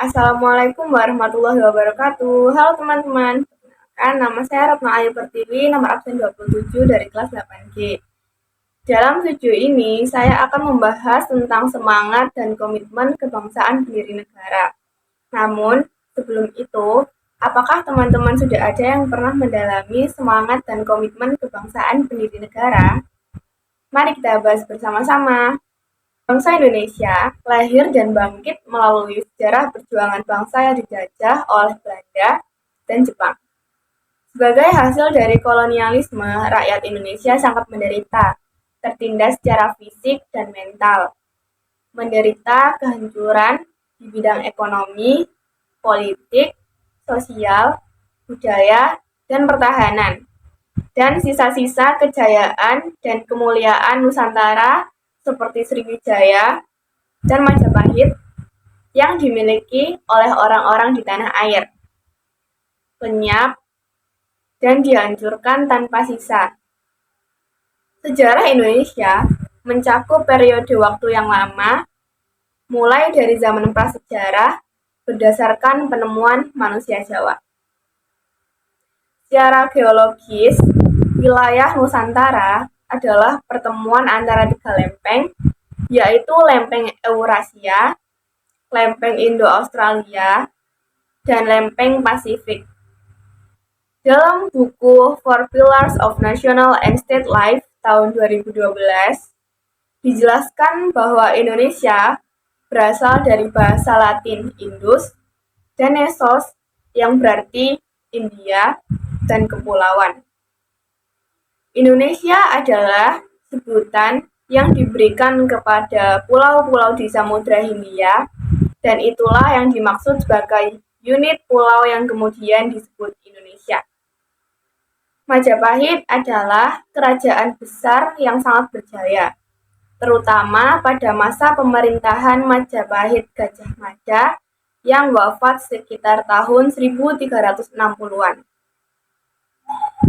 Assalamualaikum warahmatullahi wabarakatuh. Halo teman-teman. Perkenalkan, nama saya Retno Ayu Pertiwi, nomor absen 27 dari kelas 8G. Dalam video ini, saya akan membahas tentang semangat dan komitmen kebangsaan pendiri negara. Namun, sebelum itu, apakah teman-teman sudah ada yang pernah mendalami semangat dan komitmen kebangsaan pendiri negara? Mari kita bahas bersama-sama. Bangsa Indonesia lahir dan bangkit melalui sejarah perjuangan bangsa yang dijajah oleh Belanda dan Jepang. Sebagai hasil dari kolonialisme, rakyat Indonesia sangat menderita, tertindas secara fisik dan mental, menderita kehancuran di bidang ekonomi, politik, sosial, budaya, dan pertahanan, dan sisa-sisa kejayaan dan kemuliaan Nusantara seperti Sriwijaya dan Majapahit yang dimiliki oleh orang-orang di tanah air, lenyap dan dihancurkan tanpa sisa. Sejarah Indonesia mencakup periode waktu yang lama, mulai dari zaman prasejarah berdasarkan penemuan manusia Jawa. Secara geologis, wilayah Nusantara adalah pertemuan antara tiga lempeng, yaitu lempeng Eurasia, lempeng Indo-Australia, dan lempeng Pasifik. Dalam buku Four Pillars of National and State Life tahun 2012, dijelaskan bahwa Indonesia berasal dari bahasa Latin Indus dan Nesos yang berarti India dan kepulauan. Indonesia adalah sebutan yang diberikan kepada pulau-pulau di Samudra Hindia, dan itulah yang dimaksud sebagai unit pulau yang kemudian disebut Indonesia. Majapahit adalah kerajaan besar yang sangat berjaya, terutama pada masa pemerintahan Majapahit Gajah Mada yang wafat sekitar tahun 1360-an.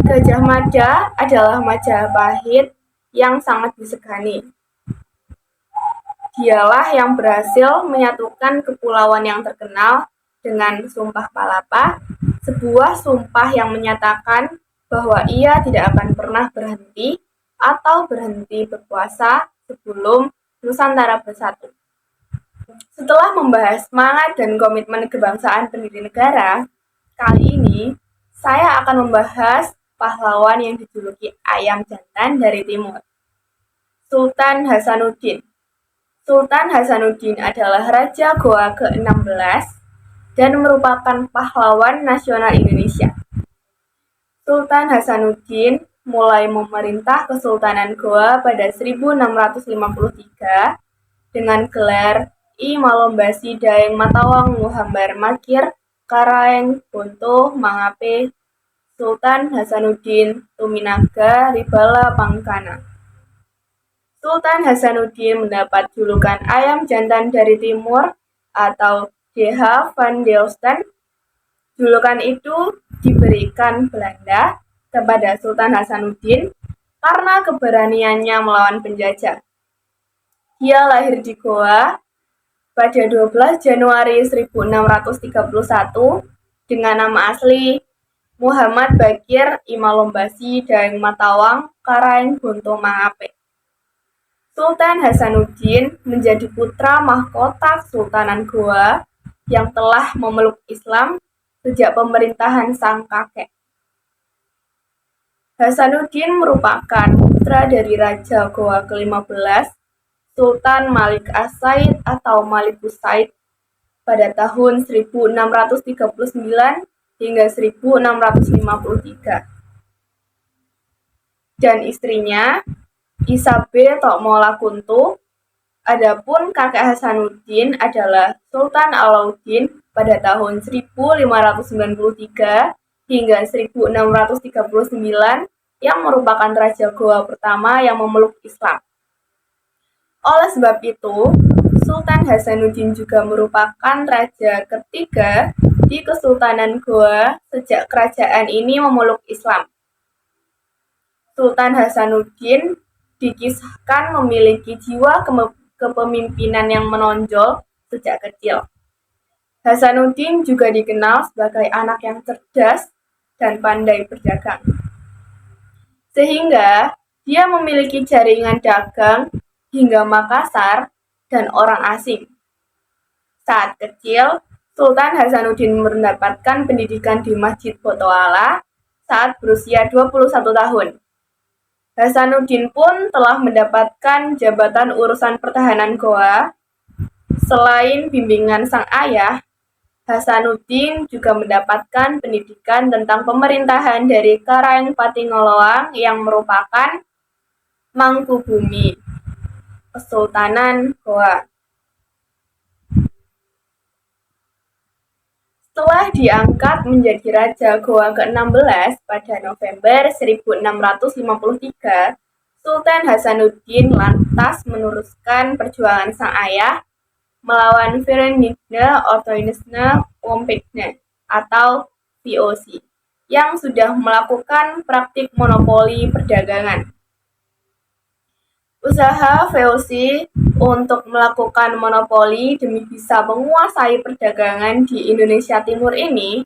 Gajah Mada adalah Majapahit yang sangat disegani. Dialah yang berhasil menyatukan kepulauan yang terkenal dengan Sumpah Palapa, sebuah sumpah yang menyatakan bahwa ia tidak akan pernah berhenti atau berhenti berkuasa sebelum Nusantara bersatu. Setelah membahas semangat dan komitmen kebangsaan pendiri negara, kali ini saya akan membahas pahlawan yang dijuluki ayam jantan dari timur, Sultan Hasanuddin. Sultan Hasanuddin adalah Raja Goa ke-16 dan merupakan pahlawan nasional Indonesia. Sultan Hasanuddin mulai memerintah Kesultanan Goa pada 1653 dengan gelar I Malombasi Daeng Matawang Muhambar Makir Karaeng Bonto Mangape Sultan Hasanuddin Tuminaga Ribala Pangkana. Sultan Hasanuddin mendapat julukan ayam jantan dari timur atau Deha van Delften. Julukan itu diberikan Belanda kepada Sultan Hasanuddin karena keberaniannya melawan penjajah. Dia lahir di Goa pada 12 Januari 1631 dengan nama asli Muhammad Bakir Imalombasi Daeng Matawang Karaeng Bonto Mangape. Sultan Hasanuddin menjadi putra mahkota Kesultanan Goa yang telah memeluk Islam sejak pemerintahan sang kakek. Hasanuddin merupakan putra dari Raja Goa ke-15, Sultan Malik As-Said atau Malikus Said pada tahun 1639 hingga 1653. Dan istrinya, Isabe Tokmola Kuntu. Adapun kakek Hasanuddin adalah Sultan Alauddin pada tahun 1593 hingga 1639 yang merupakan Raja Goa pertama yang memeluk Islam. Oleh sebab itu, Sultan Hasanuddin juga merupakan raja ketiga di Kesultanan Goa sejak kerajaan ini memeluk Islam. Sultan Hasanuddin dikisahkan memiliki jiwa kepemimpinan yang menonjol sejak kecil. Hasanuddin juga dikenal sebagai anak yang cerdas dan pandai berdagang, sehingga dia memiliki jaringan dagang hingga Makassar dan orang asing. Saat kecil, Sultan Hasanuddin mendapatkan pendidikan di Masjid Botoala saat berusia 21 tahun. Hasanuddin pun telah mendapatkan jabatan urusan pertahanan Goa. Selain bimbingan sang ayah, Hasanuddin juga mendapatkan pendidikan tentang pemerintahan dari Karaeng Patingoloang yang merupakan Mangkubumi Kesultanan Goa. Setelah diangkat menjadi Raja Goa ke-16 pada November 1653, Sultan Hasanuddin lantas meneruskan perjuangan sang ayah melawan Verenigde Oranjesche Compagnie atau VOC yang sudah melakukan praktik monopoli perdagangan. Usaha VOC untuk melakukan monopoli demi bisa menguasai perdagangan di Indonesia Timur ini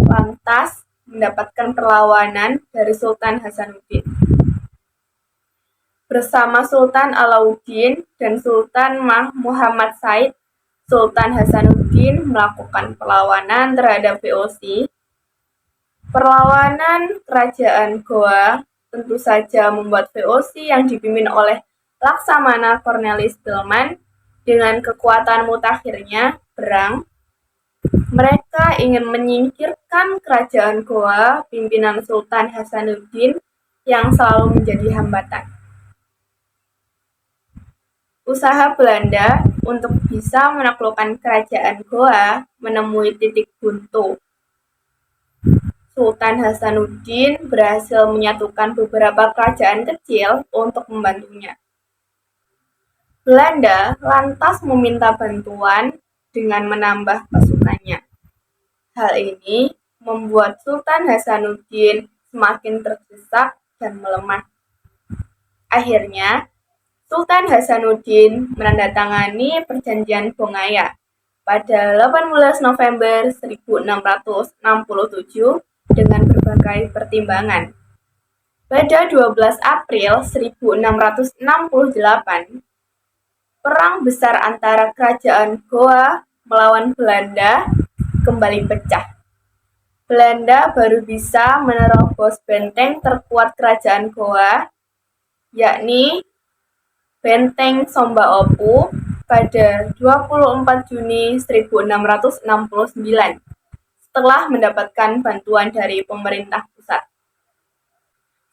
lantas mendapatkan perlawanan dari Sultan Hasanuddin. Bersama Sultan Alauddin dan Sultan Muhammad Said, Sultan Hasanuddin melakukan perlawanan terhadap VOC. Perlawanan kerajaan Goa tentu saja membuat VOC yang dipimpin oleh Laksamana Cornelis Delman dengan kekuatan mutakhirnya berang. Mereka ingin menyingkirkan kerajaan Goa pimpinan Sultan Hasanuddin yang selalu menjadi hambatan. Usaha Belanda untuk bisa menaklukkan kerajaan Goa menemui titik buntu. Sultan Hasanuddin berhasil menyatukan beberapa kerajaan kecil untuk membantunya. Belanda lantas meminta bantuan dengan menambah pasukannya. Hal ini membuat Sultan Hasanuddin semakin terdesak dan melemah. Akhirnya, Sultan Hasanuddin menandatangani Perjanjian Bongaya pada 18 November 1667 dengan berbagai pertimbangan. Pada 12 April 1668, Perang besar antara kerajaan Goa melawan Belanda kembali pecah. Belanda baru bisa menerobos benteng terkuat kerajaan Goa, yakni Benteng Sombaopu pada 24 Juni 1669 setelah mendapatkan bantuan dari pemerintah pusat.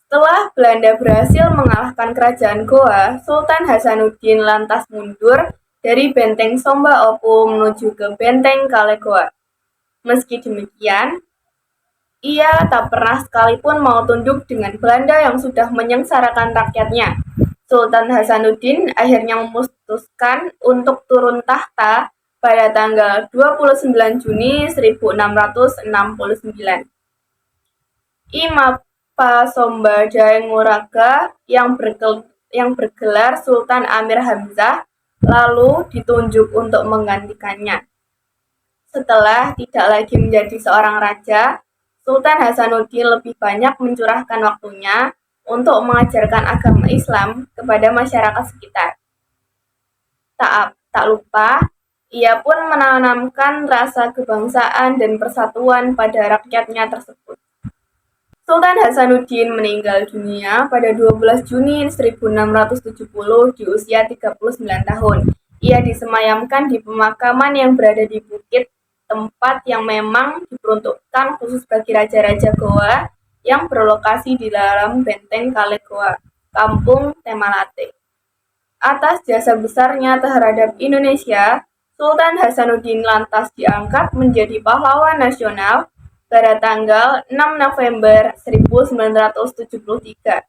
Setelah Belanda berhasil mengalahkan kerajaan Goa, Sultan Hasanuddin lantas mundur dari Benteng Sombaopu menuju ke Benteng Kalegoa. Meski demikian, ia tak pernah sekalipun mau tunduk dengan Belanda yang sudah menyengsarakan rakyatnya. Sultan Hasanuddin akhirnya memutuskan untuk turun tahta pada tanggal 29 Juni 1669. Pasomba Jaenguraga yang bergelar Sultan Amir Hamzah lalu ditunjuk untuk menggantikannya. Setelah tidak lagi menjadi seorang raja, Sultan Hasanuddin lebih banyak mencurahkan waktunya untuk mengajarkan agama Islam kepada masyarakat sekitar. Tak lupa, ia pun menanamkan rasa kebangsaan dan persatuan pada rakyatnya tersebut. Sultan Hasanuddin meninggal dunia pada 12 Juni 1670 di usia 39 tahun. Ia disemayamkan di pemakaman yang berada di bukit, tempat yang memang diperuntukkan khusus bagi raja-raja Goa yang berlokasi di dalam Benteng Kalegoa, Kampung Temalate. Atas jasa besarnya terhadap Indonesia, Sultan Hasanuddin lantas diangkat menjadi pahlawan nasional pada tanggal 6 November 1973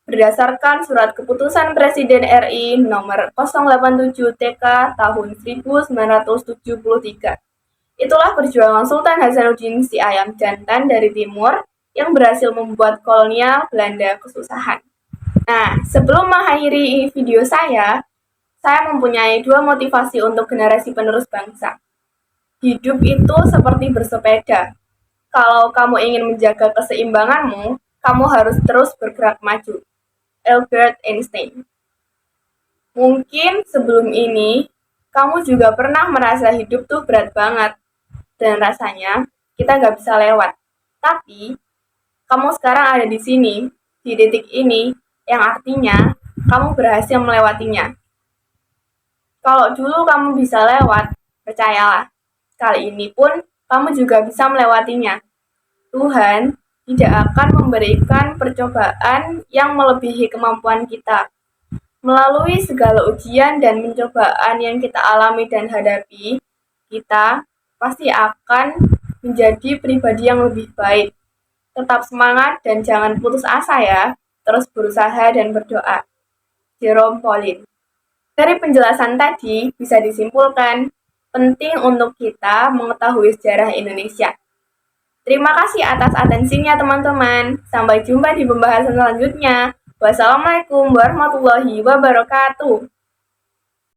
berdasarkan surat keputusan Presiden RI nomor 087 TK tahun 1973. Itulah perjuangan Sultan Hasanuddin si ayam jantan dari timur yang berhasil membuat kolonial Belanda kesusahan. Nah, sebelum mengakhiri video saya mempunyai dua motivasi untuk generasi penerus bangsa. Hidup itu seperti bersepeda. Kalau kamu ingin menjaga keseimbanganmu, kamu harus terus bergerak maju. Albert Einstein. Mungkin sebelum ini, kamu juga pernah merasa hidup tuh berat banget. Dan rasanya kita nggak bisa lewat. Tapi, kamu sekarang ada di sini, di titik ini, yang artinya kamu berhasil melewatinya. Kalau dulu kamu bisa lewat, percayalah, kali ini pun kamu juga bisa melewatinya. Tuhan tidak akan memberikan percobaan yang melebihi kemampuan kita. Melalui segala ujian dan pencobaan yang kita alami dan hadapi, kita pasti akan menjadi pribadi yang lebih baik. Tetap semangat dan jangan putus asa ya. Terus berusaha dan berdoa. Jerome Pauline. Dari penjelasan tadi bisa disimpulkan penting untuk kita mengetahui sejarah Indonesia. Terima kasih atas atensinya teman-teman. Sampai jumpa di pembahasan selanjutnya. Wassalamualaikum warahmatullahi wabarakatuh.